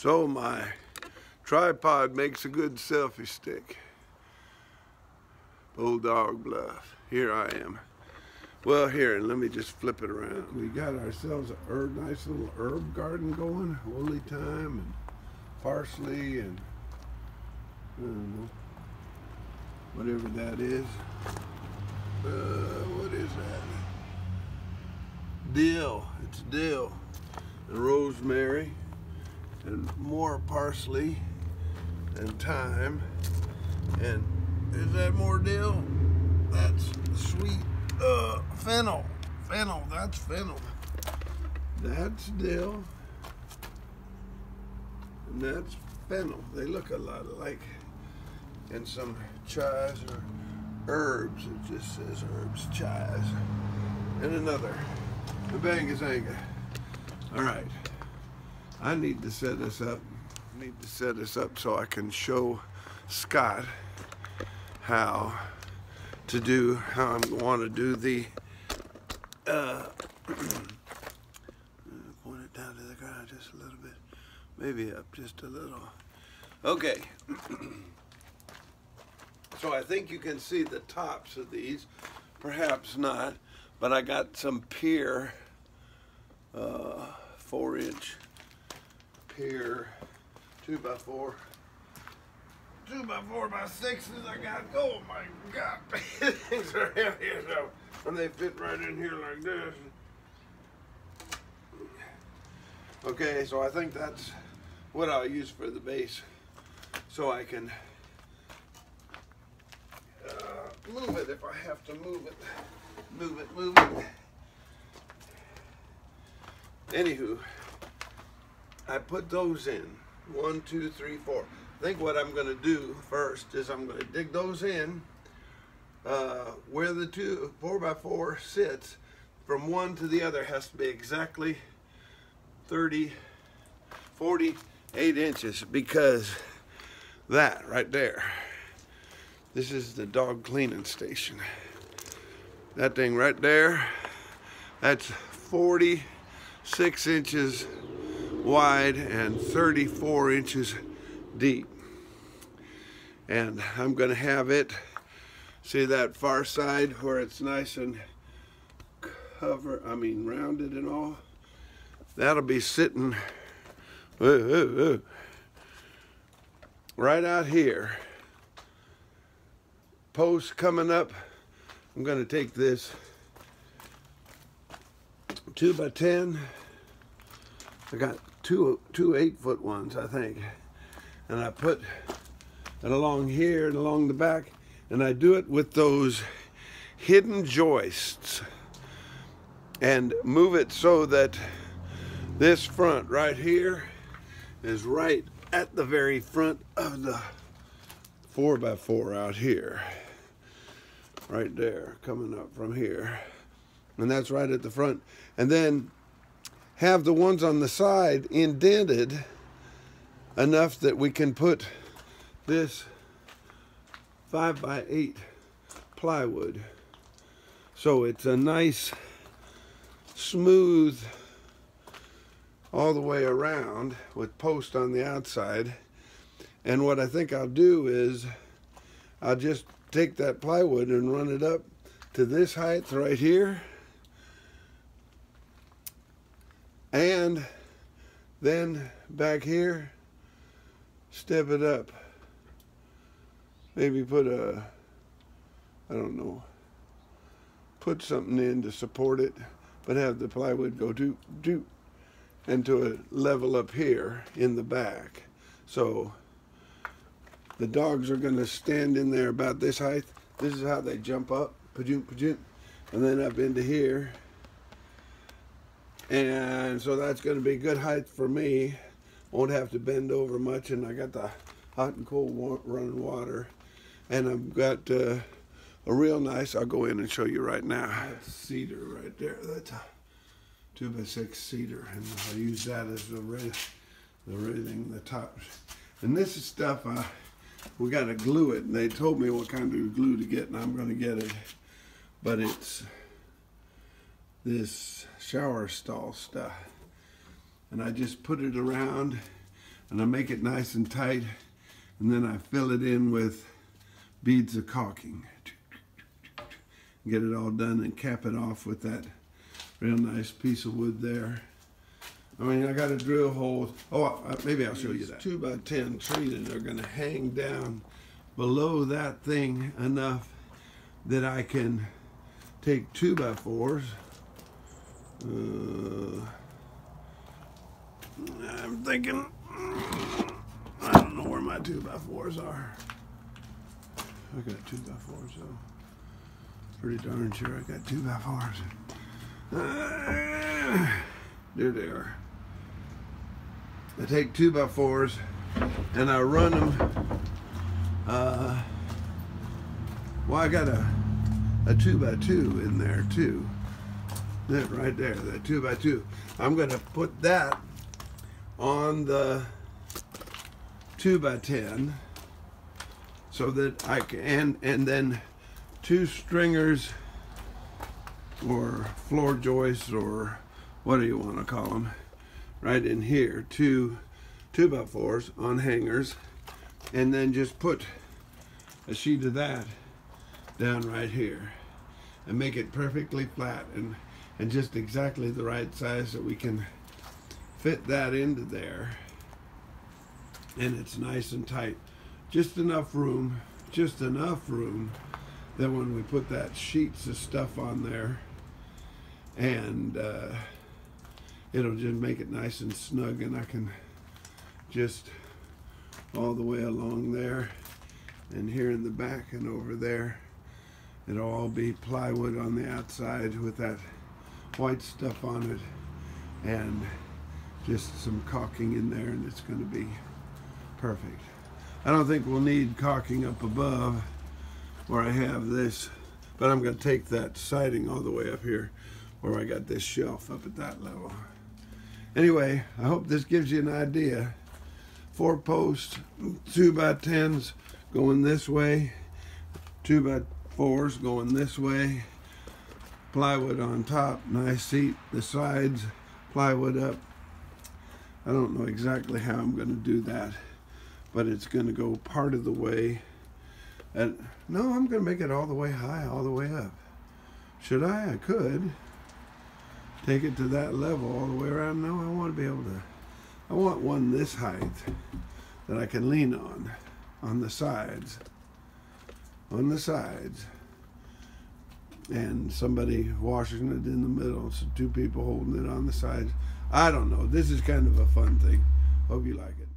So my tripod makes a good selfie stick. Bulldog Bluff. Here I am. Well, here, and let me just flip it around. We got ourselves a nice little herb garden going. Woolly thyme and parsley and I don't know, whatever that is. What is that? Dill. It's dill. And rosemary and more parsley and thyme. And is that more dill? That's sweet. Fennel. Fennel. That's fennel. That's dill. And that's fennel. They look a lot alike. And some chives or herbs. It just says herbs, chives. And another. Mbangazanga. All right. I need to set this up. So I can show Scott how I want to do the point it down to the ground just a little bit, maybe up just a little. Okay. So I think you can see the tops of these, perhaps not, but I got some pier, 4-inch pier, 2x4. 2x4x6s I got. Oh my God, things are heavy as hell, and they fit right in here like this. Okay, so I think that's what I'll use for the base, so I can move it if I have to move it. Move it. Anywho, I put those in. 1, 2, 3, 4. I think what I'm going to do first is I'm going to dig those in where the 4x4 sits. From one to the other has to be exactly 48 inches, because that right there, this is the dog cleaning station. That thing right there, that's 46 inches wide and 34 inches deep. And I'm going to have it, see that far side where it's nice and rounded and all? That'll be sitting right out here. Post coming up. I'm going to take this 2x10. I got two 8-foot ones, I think. And I put it along here and along the back, and I do it with those hidden joists and move it so that this front right here is right at the very front of the 4x4 out here, right there, coming up from here, and that's right at the front. And then have the ones on the side indented enough that we can put this 5x8 plywood, so it's a nice smooth all the way around with post on the outside. And what I think I'll do is I'll just take that plywood and run it up to this height right here, and then back here step it up, maybe put put something in to support it, but have the plywood go doop into a level up here in the back. So the dogs are going to stand in there about this height. This is how they jump up, and then up into here. And so that's going to be good height for me. Won't have to bend over much, and I got the hot and cold running water. And I've got a real nice, I'll go in and show you right now. That's cedar right there. That's a 2x6 cedar, and I use that as the raising the top. And this is stuff we got to glue it, and they told me what kind of glue to get, and I'm going to get it. But it's this shower stall stuff, and I just put it around and I make it nice and tight, and then I fill it in with beads of caulking. Get it all done and cap it off with that real nice piece of wood there. I mean, I got a drill hole. Oh, maybe I'll show you that. 2x10 treated are gonna hang down below that thing enough that I can take 2x4s. I'm thinking, I don't know where my 2x4s are. I got 2x4s, so pretty darn sure I got 2x4s. There they are. I take 2x4s and I run them. Well, I got a 2x2 in there too. That right there, that 2x2. I'm gonna put that on the 2x10 so that I can, and then 2 stringers or floor joists or what do you want to call them, right in here, 2 2x4s on hangers, and then just put a sheet of that down right here and make it perfectly flat and just exactly the right size so we can fit that into there, and it's nice and tight. Just enough room that when we put that sheets of stuff on there, and it'll just make it nice and snug, and I can just all the way along there and here in the back and over there, it'll all be plywood on the outside with that white stuff on it and just some caulking in there, and it's going to be perfect. I don't think we'll need caulking up above where I have this, but I'm going to take that siding all the way up here where I got this shelf up at that level. Anyway, I hope this gives you an idea. 4 posts, 2x10s going this way, 2x4s going this way, plywood on top, nice seat, the sides, plywood up. I don't know exactly how I'm going to do that, but it's going to go part of the way. And no, I'm going to make it all the way high, all the way up. Should I? I could take it to that level all the way around. No, I want to be able to, I want one this height that I can lean on the sides, and somebody washing it in the middle, so 2 people holding it on the sides. I don't know. This is kind of a fun thing. Hope you like it.